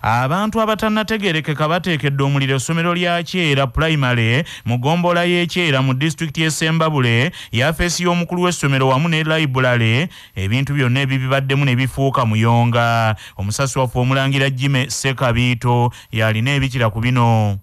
Abantu abatannategerekeka bateekedde omuliro essomero lya Kyera Primary mu gombola y'Ekyera mu district y'Essembabule yafeesi y'omukulu w'essomero wamu ne library ebintu byonna ebibaddemu ne bifuuka muyonga. Omusasi waffe omulangira Jime Sekabiito yalina ebikira ku bino.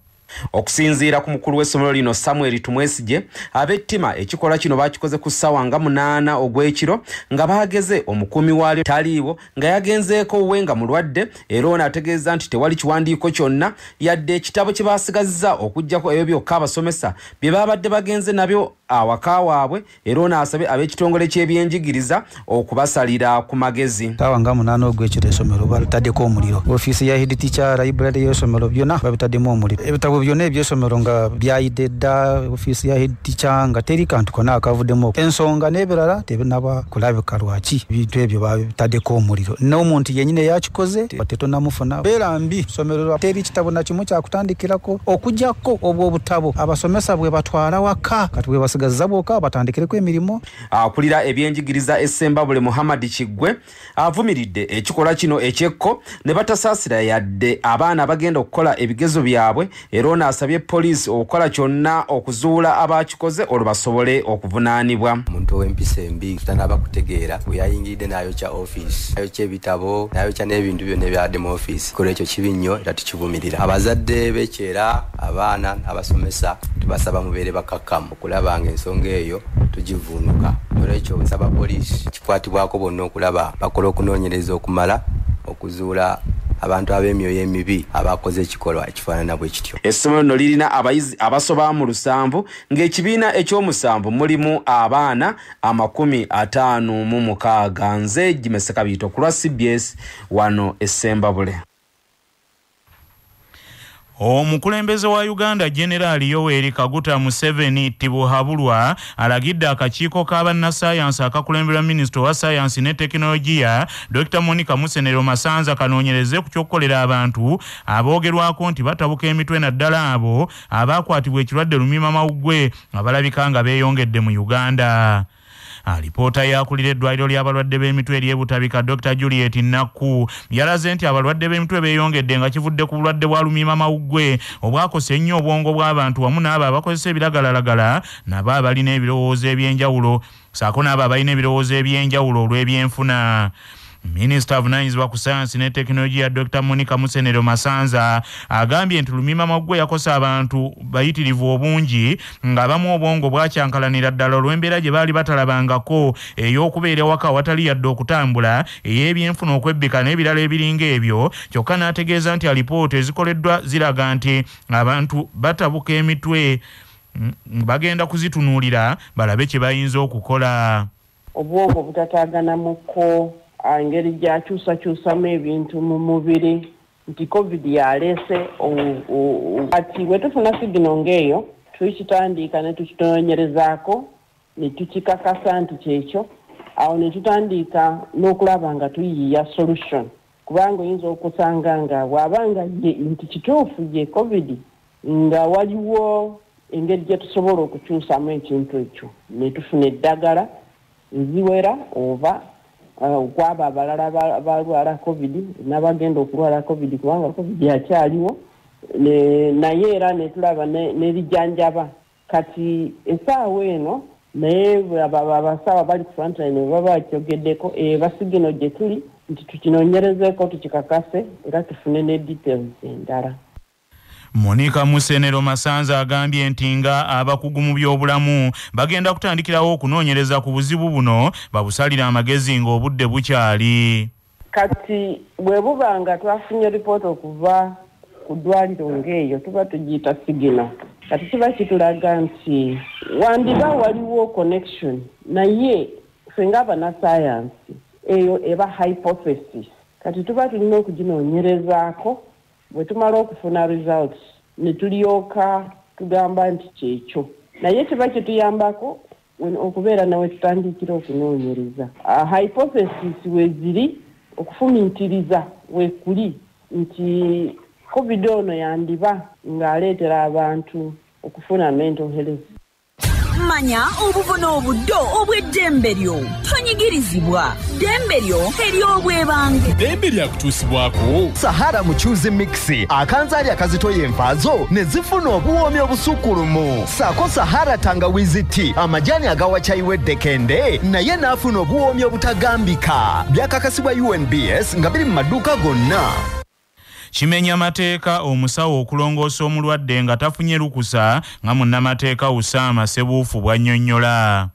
Okusinziira ku mukulu w'essomero lino Samuel Tumwesige, ab'Ettima ekikola kino bakikoze ku ssaawa nga 8 ogw'ekiro nga baageze omukuumi waalyo taliiwo nga yagenzeeko uwenga mulwadde era ono ategeeza nti tewali kiwandiiko kyonna yadde ekitabo kye baasigazza okuggyako ebyo byokka abasomesa bye babadde bagenze nabyo awaka waabwe era ono asabye ab'ekitongole ky'ebyenjigiriza okubasalira ku magezi. Ssaawa nga 8 ogw'ekiro essomero balitaddeko omuliro. Ofiisi ya head teacher, library y'essomero byonna babitaddemu omuliro. Ebitabo byonna eby'essomero nga byayidde dda, ofiisi ya head teacher nga teri kantu konna akavuddemu. Ensonga n'ebirala tebinaba kulabika lwaki ebintu ebyo babitaddeko omuliro. N'omuntu yennyini yakikoze tetonamufuna. Beera mbi essomero teri kitabo na kimu kyakutandikirako okuggyako obwo obutabo abasomesa bwe batwala waka kati bwe basigaza bokka batandikireko emirimu. Akulira ebyenjigiriza Essembabule Muhammad Kiggwe avumiridde ekikola kino ekyekko ne batasaasira yadde abaana bagenda okukola ebigezo byabwe era ono asabye poliisi okukola kyonna okuzuula abakikoze olwo basobole okuvunaanibwa. Omuntu ow'empisa embi tanaba kutegeera bwe yayingidde n'ayokya ofiisi, ayokya ebitabo n'ayokya n'ebintu byonna ebyabadde mu ofiisi. Kola ekyo kibi nnyo era tukivumirira. Abazadde b'Ekyera, abaana abasomesa tubasaba mubeere bakakkamu okulaba ng'ensonga eyo tugivuunuka. Olwekyo nsaba poliisi kikwatibwako bonna okulaba bakola okunoonyereza okumala okuzuula abantu ab'emyoyo emibi abakoze ekikolwa ekifaanana bwe kityo. Essomero lino lirina abayizi abasoba mu 7 ng'ekibiina eky'omusanvu mulimu abaana 56. Nze Jime Sekabiito ku lwa CBS wano Essembabule. Omukulembeze wa Uganda General Yoweri Kaguta Museveni Tibuhabulwa alagidde akakiiko k'abannassaayansi akakulemberwa Minisita wa Saayansi ne Tekinologiya Dr. Monica Musenero Masanza kanoonyereze ku ky'okukolera abantu aboogerwako nti batabuka emitwe naddala abo abaakwatibwa ekirwadde lumiimamawuggwe abalabika nga beeyongedde mu Uganda. Alipoota yakulira eddwaliro ly'abalwadde b'emitwe ery'ebutabika Dr. Juliet Nakku yalaze nti abalwadde b'emitwe beeyongedde nga kivudde ku bulwadde bwa lumiimamawuggwe obwakosa ennyo obwongo bw'abantu wamu n'abo abakozesa ebiragalalagala nabo abalina ebirowoozo eby'enjawulo saako n'abo abalina ebirowoozo eby'enjawulo olw'ebyenfuna. Minisita avunaanyizibwa ku Saayansi ne Tekinologiya Dr. Monica Musenero Masanza agambye nti lumiimamawuggwe yakosa abantu bayitirivu obungi nga abamu obwongo bwakyankalanira ddala olw'embeera gye baali batalabangako ey'okubeera waka awatali yadde okutambula ey'ebyenfuna okwebbika n'ebirala ebiringa ebyo. Kyokka n'ategeeza nti alipoota ezikoleddwa ziraga nti abantu batabuka emitwe bagenda kuzitunuulira balabe kye bayinza okukola. Obwongo butataganamuko engeri gyakyusakyusamu ebintu mu mubiri nti COVID yaleese ati bwe tufuna sigino ng'eyo tukitandiika ne tukitoonyerezaako ne tukikakasa nti kyekyo awo ne tutandiika n'okulaba nga tuyiiya solution kubanga oyinza okusanga nga bw'abanga nti kituufu ye COVID nga waliwo engeri gye tusobola okukyusamu ekintu ekyo ne tufuna eddagala eziwera oba kwaba abalala balwala COVID n'abagenda okulwala COVID kubanga COVID yakyaliwo naye era ne tulaba n'ebijjanjaba kati essaawa eno naye abasawo bali ku frontline baba bakyogeddeko basigino gye tuli nti tukinoonyerezeeko tukikakase era tufune ne details endala. Monica Musenero Masanza agambye nti nga abakugu mu by'obulamu bagenda kutandikirawo okunoonyereza ku buzibu buno babusalira amagezi ng'obudde bukyali. Kati bwe buba nga twafunye ripoota okuva ku ddwaliro ng'eyo tuba tugiyita sigino. Kati kiba kitulaga nti wandiba waliwo connection naye ffe ng'abannassaayansi eyo eba hypothesis. Kati tuba tulina okuginoonyerezaako bwe tumala okufuna results ne tulyoka tugamba nti kyekyo naye kiba kituyambako okubeera nawe tutandikira okunoonyereza hypothesis weziri okufumiitiriza wekuli nti COVID ono yandiba ng'aleetera abantu kufuna mental health. Manya obuvuna obuddo obw'eddembe lyo tonyigirizibwa ddembe lyo ery'obwebange ddembe lyakutuusibwako Sahara mukyuzi mixi akanzaali akazitoya envaazo ne zifuna obuwoomi obusukkulumu saako Sahara tangawizi tea amajaani agawa caayi w'eddekende naye n'afuna obuwoomi obutagambika byakakasibwa UNBS nga biri mu maduuka gonna. Kimenya mateeka omusawo okulongoosa omulwadde nga tafunye lukusa nga munnamateeka Usama Sebuufu bw'annyonnyola.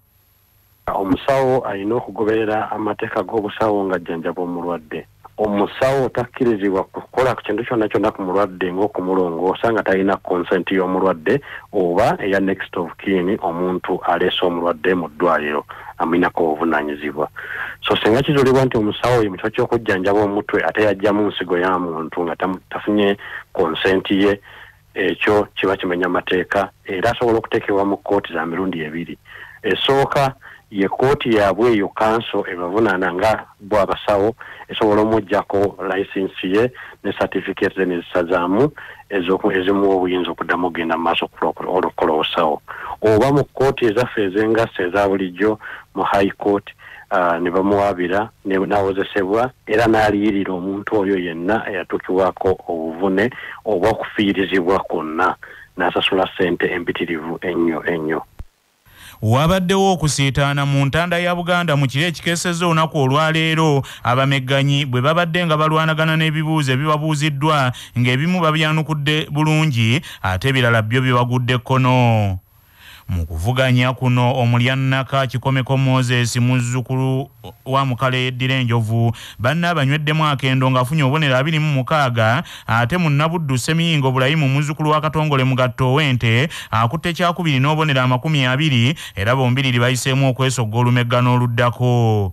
Omusawo alina okugoberera amateeka g'obusawo nga ajjanjaba omulwadde. Omusawo takkirizibwa kukola ku kintu kyonna kyonna ku mulwadde ng'okumulongoosa nga talina consent y'omulwadde oba eya next of kin omuntu aleese omulwadde mu ddwaliro aminako obuvunaanyizibwa. So singa kizulibwa nti omusawo ye mu kifo ky'okujjanjaba omutwe ate yajjamu nsigo ya muntu nga tafunye consent ye, ekyo kiba kimenya mateeka era asobola okuteekebwa mu kkooti za mirundi ebiri. Esooka ye kkooti yaabwe eyo kanso ebavunaana nga bw'abasawo esobola omuggyako layisinsi ye ne certificate ze nezisazaamu ezimuwa obuyinza okuddamu ogenda mu maaso okukola obusawo. Oba mu kkooti ezaffe ez'engasse eza bulijjo mu high court ne bamuwaabira n'awozesebwa era n'aliyirira omuntu oyo yenna eyatuukibwako obuvune oba okufiirizibwa kwonna n'asasula ssente empitirivu ennyo. Wabaddewo okusiitaana mu ntanda ya Buganda mu kiro ekikeesezza olunaku olwaleero abamegganyi bwe babadde nga balwanagana n'ebibuuzo ebibabuuziddwa ng'ebimu babyanukudde bulungi ate ebirala byo bibagudde kkono. Mu kuvuganya kuno omulyanaka Kikomeko Moses muzzukulu wa Mukale yeddira enjovu banna abanyweddemu akendo ng'afunye obubonero 26 ate mu Nabuddu Semiyingo Bulayimu muzzukulu wa Katongole Mugatto Owente akutte kyakubiri n'obubonero 20 era bombiriri bayiseemu okwesogga olumeggano oluddako.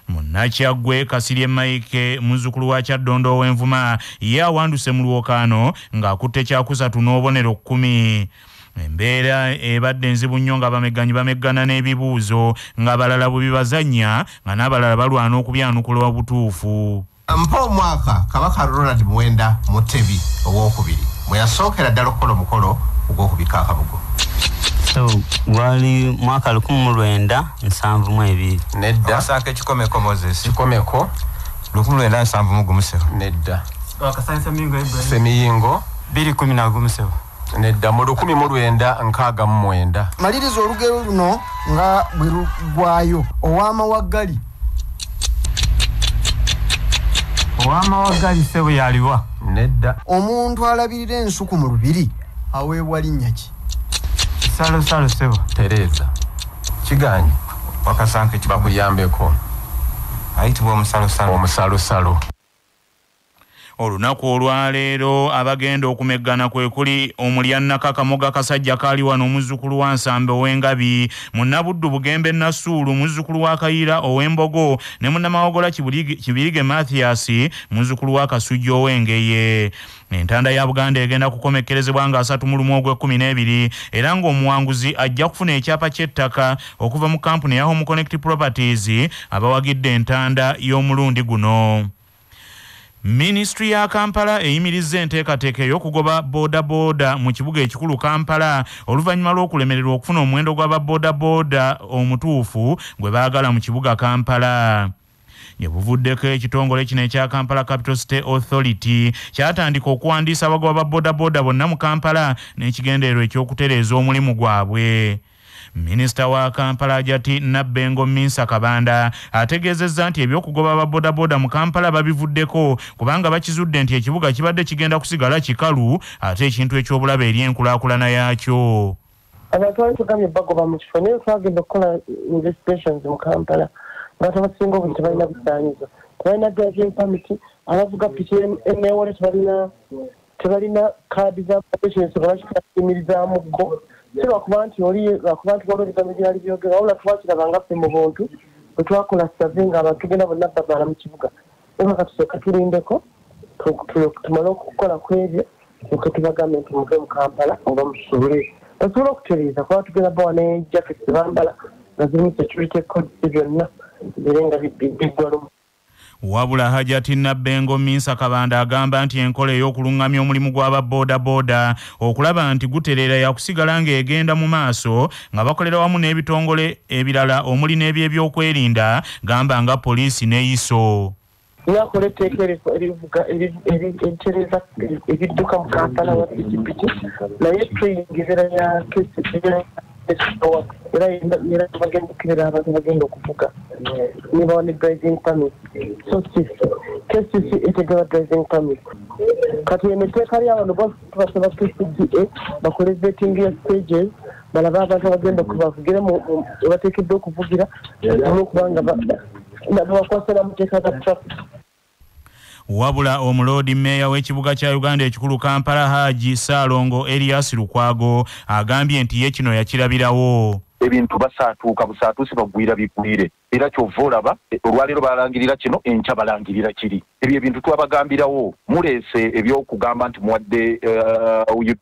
Munnakyaggwe Kasirye Mike muzzukulu wa Kyaddondo Ow'Envuma ye awanduse mu lwokaano ng'akutte kyakusatu n'obubonero 10. Embeera ebadde nzibu nnyo nga bamegganyi bameggana n'ebibuuzo nga balala bwe bibazannya nga n'abalala balwana okubyanukula obutuufu. Mpa omwaka Kabaka Ronald Muwenda Mutebi ow'okubiri mwe yasookera ddala okukola omukolo ogw'okubika akabugo. Gwali mwaka 1972. Nedda. Asaka Kikomeko Moses. Kikomeko 1977. Nedda. Akasansa Mingo Ibrahim. Semiyingo 2017. Nedda mu 1969. Maliriza olugero luno nga bwe lugwayo ow'amawagali. Ow'amawagali sebo yaliwa. Nedda. Omuntu alabirira ensuku mu lubiri aweebwa linnya ki? Salo sebo. Tereza. Kiganyi. Wakasanke bakuyambeko. Ayitibwa omusalo. Olunaku olwaleero abagenda okumeggana kwe kuli omulyanaka Kamoga Kasajja kaali wano muzzukulu wa Nsambe Ow'Engabi, Munnabuddu Bugembe Nasuulu muzzukulu wa Kayira Ow'Embogo ne Munnamawogola Kibirige Mathias muzzukulu wa Kasujja Ow'Engeye. Entanda ya Buganda egenda kukomekkerezebwa nga 31/12 era ng'omuwanguzi ajja kufuna ekyapa ky'ettaka okuva mu kampuni ya Home Connect Properties abawagidde entanda y'omulundi guno. Ministry ya Kampala eyimirizza enteekateeka ey'okugoba bodaboda mu kibuga ekikulu Kampala oluvannyuma lw'okulemererwa okufuna omuwendo gw'aba bodaboda omutuufu gwe baagala mu kibuga Kampala. Yebuvuddeko ekitongole kino ekya Kampala Capital State Authority kyatandika okuwandiisa abagoba ba bodaboda bonna mu Kampala n'ekigendererwa eky'okutereeza omulimu gwabwe. Minisita wa Kampala Jati Nabbengo Minsa Kabanda ategeezezza nti ebyokugoba aba bodaboda mu Kampala babivuddeko kubanga bakizudde nti ekibuga kibadde kigenda kusigala kikalu ate ekintu eky'obulabe eri enkulaakulana yaakyo. Abantu abatugamye bagoba mu kifo naye twagenda okukola investigations mu Kampala nga abasinga obungi tebalina busaanyizo, tebalina driving permit, abavuga piki enewole tebalina kaadi za patience nga bakikimirizaamugo. Lwakuba nti olw'ebigambo byali byogera wabula twakiraba nga ffe mu buntu bwe twakola survey nga abantu tugenda bonna babaala mu kibuga naye katusooka tulindeko tumale okukola ku ebyo tuke tubagambe nti muve mu Kampala oba musobole basobola okutereeza kuba tugenda bawa ne jackets bambala nga zirimu security codes byonna bire nga biggwa lumu. Wabula Hajati Nabbengo Minsa Kabanda agamba nti enkola ey'okulungamya omulimu gw'aba Bodaboda okulaba nti guterera yakusigala ng'egenda mu maaso nga bakolera wamu n'ebitongole ebirala omuli n'ebyokwerinda gamba nga poliisi ne ISO. Yakole tekereza erivuga ebidduka mu Kampala wa pikipiki naye tuyingira ya kesi era bagenda abantu bagenda okuvuga niba ne driving permit so kesi etegera driving permit kati emeteeka ly'abantu basaba KCDA bakole vetting ya stages balaba abantu bagenda okubavugira bateekeddwa okuvugira olw'okubanga bakwasira amateeka ga traffic. Wabula omulodi meya w'ekibuga kya Uganda ekikulu Kampala Haji Salongo Erias Lukwago agambye nti ye kino yakirabirawo. Ebintu basaatuuka busaatuusi bagwira bigwire era kyova olaba olwaleero balangirira kino enkya balangirira kiri ebyo ebintu twabagambirawo muleese ebyokugamba nti muwadde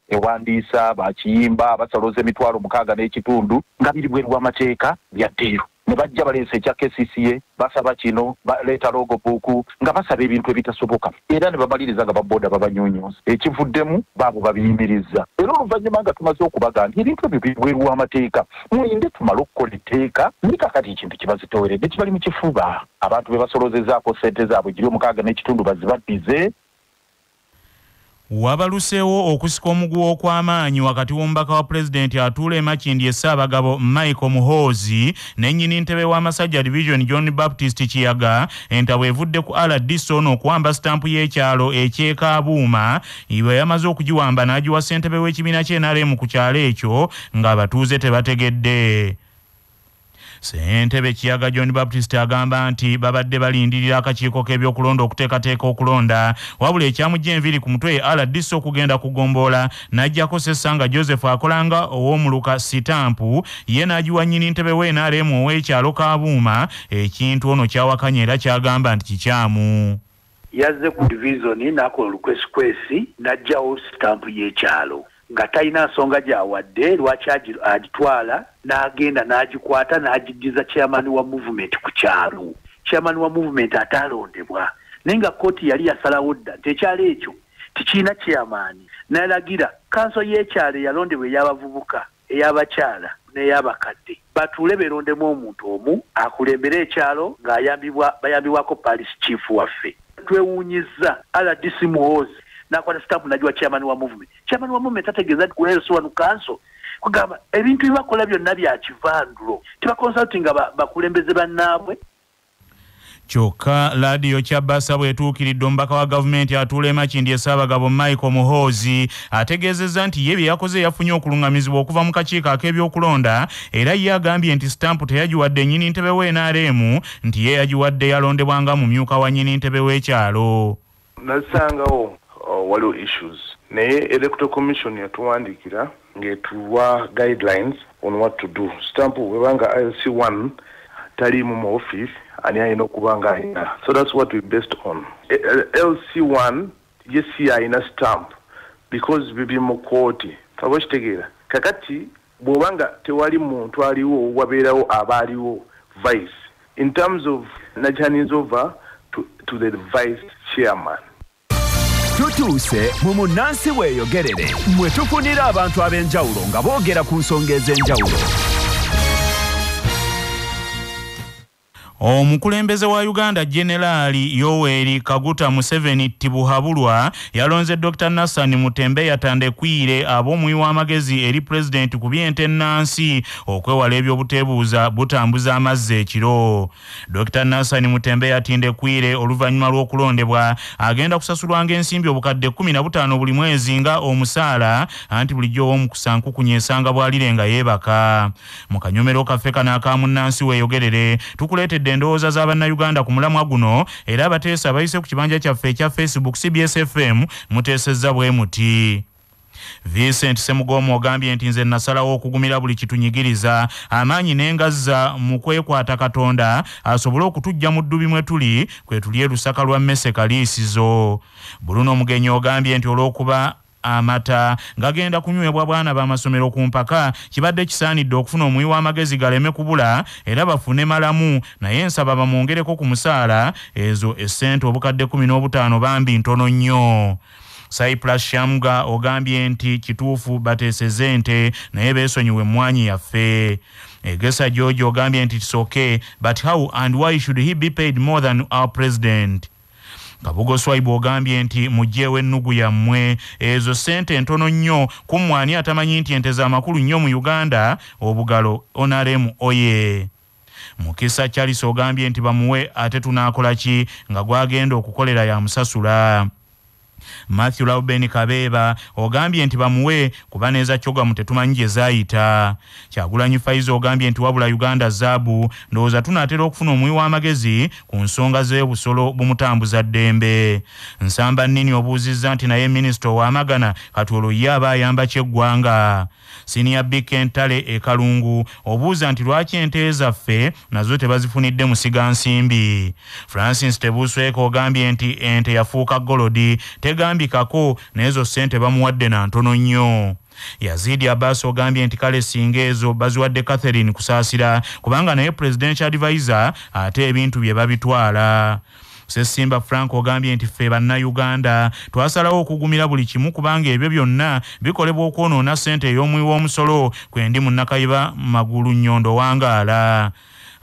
ewandiisa bakiyimba basaloza emitwalo 6 n'ekitundu nga biri bweru w'amateeka byaddeero ne bajja baleese ekya KCCA basaba kino baleeta logo buku nga basaba ebintu ebitasoboka era ne bamaliriza nga baboda babanyonyoza ekivuddemu baabo babiyimiriza era oluvannyuma nga tumaze okubagamba ebintu ebyo biri bweru w'amateeka mulinde tumale okukola etteeka nikakati ekintu kibazitoweredde kibali mu kifuba abantu be basolozezaako ssente zaabwe giri 6 n'ekitundu bazibaddize. Wabaluseewo okusika omuguwa okw'amaanyi wakati w'omubaka wa pulezidenti atuula Makindye Ssaabagabo Michael Muhoozi ne nnyini ntebe w'amasajja division John Baptist Kiyaga entabo evudde ku RDC n'okuwamba sitampu y'ekyalo ekyekaabuuma iwe yamaze okugiwamba n'agiwa ssentebe w'ekibiina ky'NRM ku kyalo ekyo ng'abatuuze tebategedde. Ssentebe Kiyaga John Baptist agamba nti babadde balindirira akakiiko k'ebyokulonda okuteekateeka okulonda wabula ekyamujja enviri ku mutwe RDC okugenda kugomboola n'ajjako Ssanga Joseph akolanga ow'omuluka sitampu ye n'agiwa nnyini ntebe w'NRM ow'ekyalo Kaabuuma ekintu ono kyawakanya era kyagamba nti kikyamu. Yazze ku divisioni n'akola olukwesikwesi n'aggyawo sitampu y'ekyalo nga talina nsonga gy'awadde lwaki agitwala n'agenda n'agikwata n'agiddiza chairman wa movement ku kyalo. Chairman wa movement atalondebwa naye nga kkooti yali yasalawo dda nti ekyalo ekyo tikirina chairman n'alagira kanso y'ekyalo eyalondebwa ey'abavubuka ey'abakyala n'ey'abakadde batuule berondemu omuntu omu akulembera ekyalo bayambibwako parish chief waffe. Twewuunyizza RDC Muhoozi nakwata stamp najua chairman wa movement. Chairman wa movement ategeeza nti kuleero wanu kanso kugamba ebintu bibakola byonna bya kivandulo tibakonsulting bakulembeze bannaabwe. Kyokka laadiyo Kyabasa bw'etuukiridde omubaka wa gavumenti atuula Makindye Ssaabagabo Michael Muhoozi ategeezezza nti ye bye yakoze yafunye okulungamizibwa okuva mu kakiiko ak'ebyokulonda era ye agambye nti sitampu teyagiwadde nnyini ntebe w'NRM nti ye yagiwadde yalondebwanga mu myuka wa nnyini ntebe w'ekyalo. Nasangawo waliwo issues naye electoral commission yatuwandiikira ng'etuwa guidelines on what to do. Stampu webanga ILC1 taliimu mu office ani ayina okubanga ayina. So that's what we based on. LC1 yesi ayina stamp because bibi mu kooti kabo kitegeera kakati bw'obanga tewali muntu aliwo wabeerawo abaaliwo vice in terms of najanis over to the vice chairman. Tutuuse mu munnansi weeyogerere mwe tufunira abantu ab'enjawulo nga boogera ku nsonga ez'enjawulo. Omukulembeze wa Uganda Generali Yoweri Kaguta Museveni Tibuhabulwa yalonze Dr. Nasani Mutembe yatandekwire ab'omuwi w'amagezi eri president ku by'entennansi okwewala ebyobuteebuuza butambuza amazzi ekiro. Dr. Nasani Mutembe yatindekwire oluvannyuma lw'okulondebwa agenda kusasulwanga ensimbi obukadde 15 buli mwezi nga omusaala anti bulijjo ow'omukusankukunya esanga bwalirenga yeebaka. Mu kanyomero kaffe kano akamunnansi weeyogerere tukuleetedde endowooza z'Abannayuganda ku mulamwa guno era abateesa abayise ku kibanja kyaffe ekya Facebook CBS FM muteesezza bwe muti. Vincent Semugomo ogambye nti nze nasalawo okugumira buli kitunyigiriza amaanyi n'engazza mu kwekwata Katonda asobole okutujja mu ddubi mwe tuli kwe tuli e Lusaka lwa Mmese Kaliisizo. Bruno Mugenyi ogambye nti olw'okuba amata ngagenda kunywebwa bwana b'amasomero ku mpaka kibadde kisaanidde okufuna omuwi w'amagezi galeme kubula era bafune malamu naye nsaba bamwongereko ku musaala ezo essente obukadde 15 bambi ntono nnyo. Cyprus Shamga ogambye nti kituufu bateeseze ente naye beesonyiwe mmwanyi yaffe. Egesa George ogambye nti it's okay but how and why should he be paid more than our president? Kabugo Swaibu ogambye nti mujjeewo ennugu yammwe ezo ssente ntono nnyo kummwani atamanyi nti ente za makulu nnyo mu Uganda obugalo onaremu oye. Mukisa Charles ogambye nti bamuwe ate tunaakola ki nga gwagenda okukolera ya musasula. Matthew Lauben Kabeba ogambye nti bamuwe kubaneza kyoga mutetumanyi gye zaayita. Kyagulanyi Faizo ogambye nti wabula Uganda zaabu ndowooza tunaatera okufuna omuwi w'amagezi ku nsonga z'ebusolo bumutambuza ddembe. Nsamba Nnini obuuzizza nti naye minisita ow'amagana kati olwo ye aba ayamba ky'eggwanga. Senior Bikentale Ekalungu obuuza nti lwaki ente zaffe nazo tebazifunidde musiga nsimbi. Francis Tebusweko ogambye nti ente yafuuka golodi tegambikako n'ezo ssente bamuwadde na ntono nnyo. Yazidi Abbas ogambye nti kale singa ezo baziwadde Catherine kusaasira kubanga naye presidential advisor ate ebintu bye babitwala. Sesimba Frank ogambye nti ffe bannayuganda twasalawo okugumira buli kimu kubanga ebyo byonna bikolebwa okwonoona ssente ey'omuwi w'omusolo kwendi munnakayiba magulu nnyondo wangaala.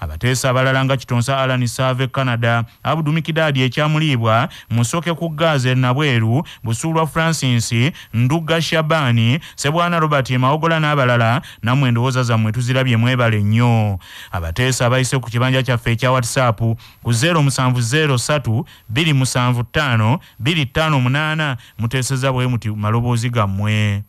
Abateesa abalala nga Kitonsa Alan Save Canada, Abudu Mikidadi ekyamuliibwa, Musoke ku Gaze Nabweru, Busulwa Francis, Nduga Shabani, Sebwana Robert Maogola n'abalala namwe endowooza zammwe tuzirabye mwebale nnyo. Abateesa abayise ku kibanja kyaffe ekya WhatsApp ku 0703 275 258 muteeseza bwe muti maloboozi gammwe.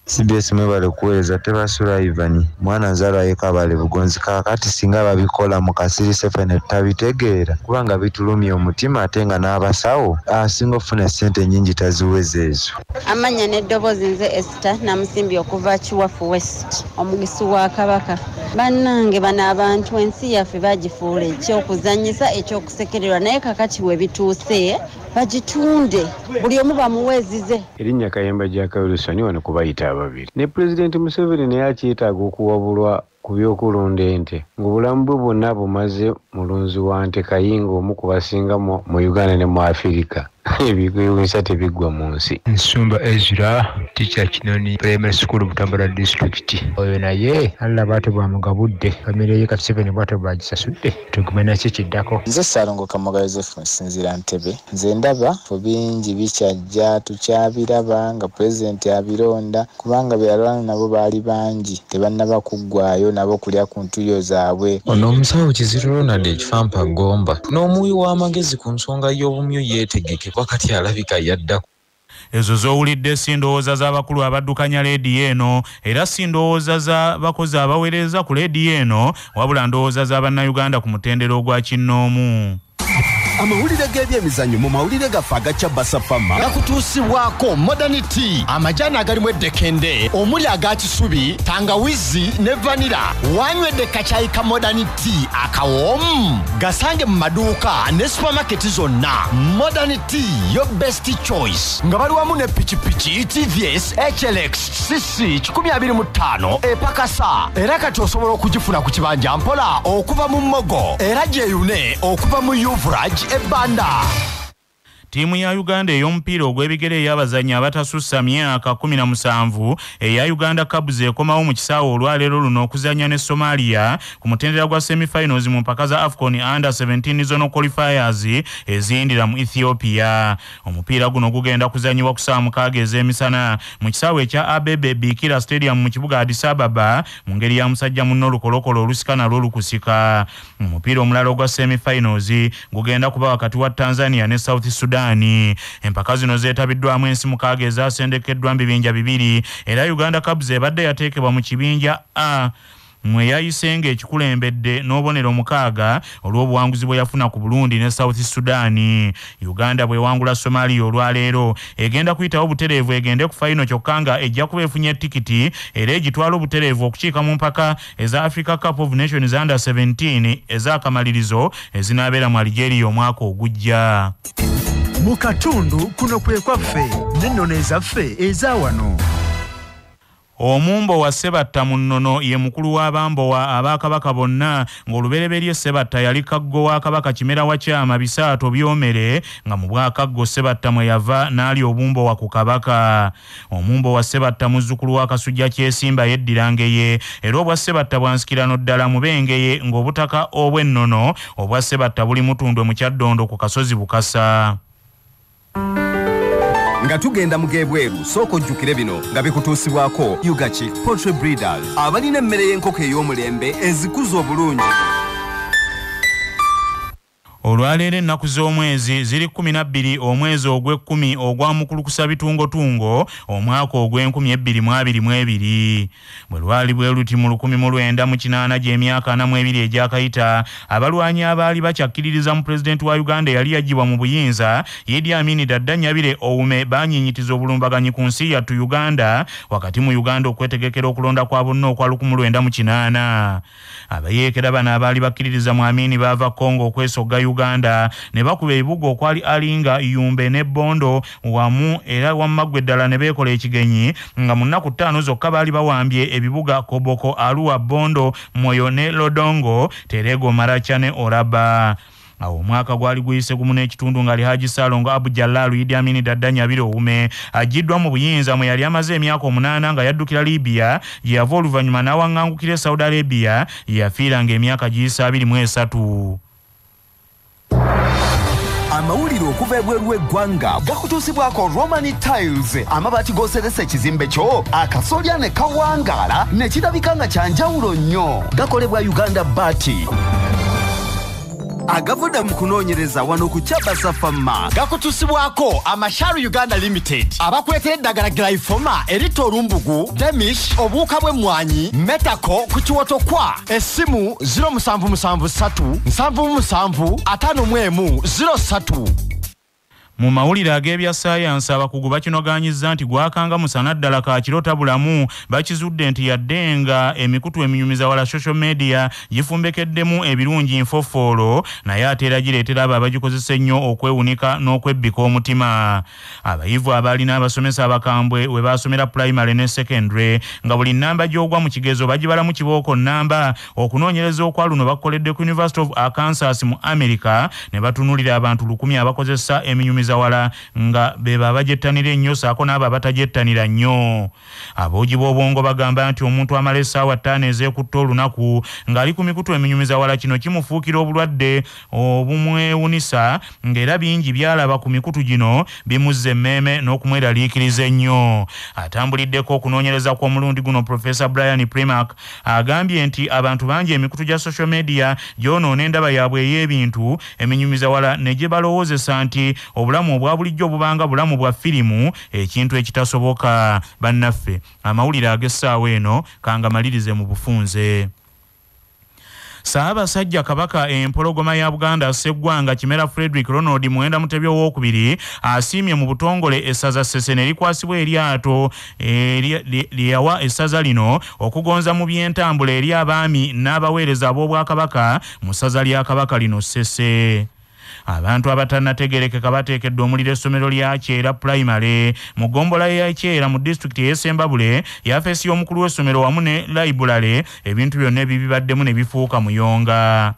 CBS mwebale kuweza tebasula Ivani mwana nzalwa yekabale bugonzi kakati singa babikola mu kasiri sefene tabitegeera kubanga bitulumye omutima atenga n'abasawo asinga ofuna ssente nyingi taziweze ezo. Amanya n'eddoboozi nze Esther namusimbi okuva Kiwafu West omugisi wa Kabaka. Bannange bano abantu ensi yaffe bagifuula ekyokuzanyisa ekyokusekererwa naye kakati we bituuse bagitunde buli omu bamuweezize. Erinnya Kayemba Jakawilusoni wano kubayita ababiri. Ne President Museveni naye akyetaaga okuwabulwa ku by'okulunda ente ng'obulamu bwe bwonna bumaze mulunzi wa nte kayinga omu ku basinga mu Uganda ne mu Afirika. Ebigwewesa tebiggwa mu nsi. Nsumba Ezra teacher Kinoni Primary School Butambula District. Oyo naye alla baate bwamugabudde famire ye kati 7 baate bwagisasudde tugumena ki kiddako. Nze Salongo Kamoga Joseph nsinzira Ntebe. Nze ndaba fo bingi bikyajja tukyabiraba nga President abironda kubanga byalwana nabo baali bangi tebannaba kuggwayo nabo kulya ku ntuyo zaabwe. Ono omusawo Kizito Ronald ekifampa Gomba n'omuwi w'amagezi ku nsonga y'obumyu yeetegeke wakati alabika yadda. Ezo zowulidde sindowooza z'abakulu abaddukanya leediyo eno era sindowooza z'abakozi abaweereza ku leediyo eno wabula ndowooza z'abannayuganda ku mutendera ogwa kinnoomu. Amawulire g'ebyemizannyo mu mawulire gaffe agaca Basafama gakutuusibwako Modernity amajani agalimu eddekende omuli aga kisubi tangawizi ne vanira wanywedde kacayi ka Modernity akawoomu gasange mu maduuka ne supermarket zonna. Modernity your best choice nga bali wamu ne pikipiki TVS HLX CC 125 epakasa era kati osobola okugifuna ku kibanja mpola okuva mu Mogo era gyeyune okuva mu Yuvraj ebanda. Tiimu ya Uganda ey'omupiira ogw'ebigere ey'abazannyi abatasussa myaka 17 eya Uganda Cubs ekomawo mu kisaawe olwaleero luno okuzannya ne Somalia ku mutendera gwa semi-finals mu mpaka za AFCON Under 17 Zonal Qualifiers eziyindira mu Ethiopia. Omupiira guno gugenda kuzannyibwa ku ssaawa 6 ez'emisana mu kisaawe ekya Abebe Bikira Stadium mu kibuga Addis Ababa mu ngeri ya musajja munno olukolokolo olusika nalwo lukusika. Omupiira omulala ogwa semi-finals gugenda kuba wakati wa Tanzania ne South Sudan. Empaka zino zeetabiddwamu ensi 6 ezaasendekeddwa mu bibinja 2 era Uganda Cubs ebadde yateekebwa mu kibinja A mwe yayise ng'ekikulembedde n'obubonero 6 olw'obuwanguzi bwe yafuna ku Burundi ne South Sudan. Uganda bwe wangula Somalia olwaleero egenda kuyitawo butereevu egende ku fayino kyokka nga ejja kuba efunye tikiti era egitwala obutereevu okukiika mu mpaka eza Africa Cup of Nations Under 17 ez'akamalirizo ezinaabeera mu Algeria omwaka ogujja. mu katundu kuno kwe kwaffe n'ennono ezaffe eza wano. Omumbo wa Ssebatta mu nnono ye mukulu w'abambowa abakabaka bonna ng'olubereberye Ssebatta yali kaggo wa kabaka Kimera wa Kyama Bisaato Byomere nga mu bwakaggo Ssebatta mwe yava n'ali obumbowa ku kabaka. Omumbo wa Ssebatta muzzukulu wa Kasujja Kyesimba yeddirangeye era obwa Ssebatta bwansikirano ddala mubengeye ng'obutaka obw'ennono obwa Ssebatta buli mutundwe mu Kyaddondo ku Kasozi Bukasa. Nga tugenda mugebweru soko jjukire bino nga bikutuusibwako Yugachi Poultry Breeders abalina emmere y'enkoko ey'omulembe ezikuza obulungi. Olwaleero ennaku z'omwezi ziri 12 omwezi ogw'ekkumi ogwa mukulukusa bitungotungo omwaka ogw'2022 bwe lwali bwe luti mu 1908 gy'emyaka 42 egyakayita abalwanyi abaali bakyakkiririza mu pulezidenti wa Uganda yali yaggibwa mu buyinza Idi Amin Dada Nyabire Oume banyinyitiza obulumbaganyi ku nsi yattu Uganda wakati mu Uganda okwetegekera okulonda kwa bonna okwa 1998 abayeekera bano abaali bakkiririza mu Amin baava Kongo okwesogga Uganda ne bakuba ebibuga okwali Alinga, Yumbe ne Bondo wamu era wamaggwe ddala ne beekola ekigenyi nga mu nnaku 5 zokka baali bawambye ebibuga Koboko, Arua, Bondo, Moyo ne Lodongo, Terego, Maracha ne Oraba. Awo omwaka gwali guyise gumu n'ekitundu nga Haji Salongo Abu Jalalu Idi Amin Dada Nyabire Oume agiddwa mu buyinza mwe yali amaze emyaka 8 nga yaddukira Libya gye yava oluvannyuma n'awaŋŋangukira Saudi Arabia yafiira ng'emyaka giyisa 23. Amawulire okuva ebweru w'eggwanga gakutuusibwako Roman Tiles amabaati g'oseresa ekizimbe kyo akasolya ne kawangaala ne kirabika nga kya njawulo nnyo gakolebwa Uganda Bati. Agavuddemu kunoonyereza wano ku Kyabasa Pharma gakutuusibwako Amasharu Uganda Limited abakuleetera eddagala Glyphoma erita olumbugu, Demish obuwuka bw'emmwanyi, Metako ku kiwoto kwa essimu 0773 77 51 03. Mu mawulire ag'ebya ssayansi abakugu bakinogaanyizza nti gwakanga musana ddala kaakirota bulamu bakizudde nti yadde nga emikutu eminyumiza wala social media gifumbekeddemu ebirungi nfofoolo naye ate era gireetera abo abagikozesa ennyo okwewunika n'okwebbika omutima. Abayivu abaali n'abasomesa abakambwe we baasomera primary ne secondary nga buli nnamba gy'ogwa mu kigezo bagibalamu kibooko nnamba okunoonyereza okwa luno bakoledde ku University of Arkansas mu America ne batunuulira abantu 100 abakozesa eminyumiza wala nga beba abajettanira ennyo saako n'abo abatajettanira nnyo. Aboogi b'obwongo bagamba nti omuntu amala essaawa 5 ez'ekutta olunaku ng'ali ku mikutu eminyumiza wala kino kimufuukira obulwadde obumwewunisa ng'era bingi byalaba ku mikutu gino bimuzza emmeeme n'okumweraliikiriza ennyo. Atambuliddeko okunoonyereza kw'omulundi guno Professor Brian Primack agambye nti abantu bangi emikutu gya social media gyonoona endaba yaabwe ey'ebintu eminyumiza wala ne gye balowoozesa nti obulamu obwa bulijjo bubanga bulamu bwa firimu ekintu ekitasoboka. Bannaffe amawulire ag'essaawa eno kangamalirize mu bufunze. Ssaabasajja Kabaka empologoma ya Buganda Sseggwanga Kimera Frederick Ronald Mwenda Mutebi owookubiri asiimye mu butongole essaza Ssese ne likwasibwa eryato lyawa essaza lino okugonza mu by'entambula eri abaami n'abaweereza ab'obwakabaka mu ssaza lya Kabaka lino Ssese. Abantu abatannategerekeka bateekeddwa omuliro essomero lya Kyera Primary mu gombola ya Kyera mu district y'Essembabule yafeesi y'omukulu w'essomero wamu ne library ebintu byonna ebibaddemu ne bifuuka muyonga.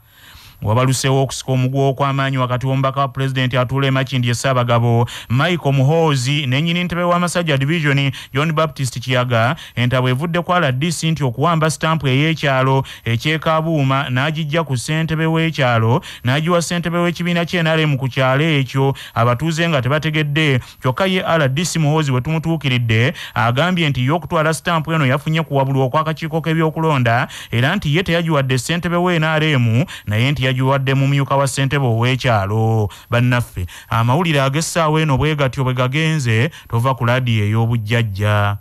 Wabaluseewo okusika omuguwa okw'amaanyi wakati w'omubaka wa pulezidenti atuula Makindye Ssaabagabo Michael Muhoozi ne nnyini ntebe w'amasajja division John Baptist Kiyaga entabwe evudde ku RDC nti okuwamba sitampu ey'ekyalo ekyekaabuuma n'agijja ku ssentebe w'ekyalo n'agiwa ssentebe w'ekibiina ky'NRM ku kyalo ekyo abatuuze nga tebategedde kyokka ye RDC Muhoozi we tumutuukiridde agambye nti y'okutwala sitampu eno yafunye kuwabulwa okw'akakiiko k'ebyokulonda era nti ye teyagiwadde ssentebe w'NRM naye nti yagiwadde mu myuka wa ssentebe ow'ekyalo. Bannaffe amawulire ag'essaawa eno bwe gatyo bwe gagenze tova ku laadiyo ey'obujjajja.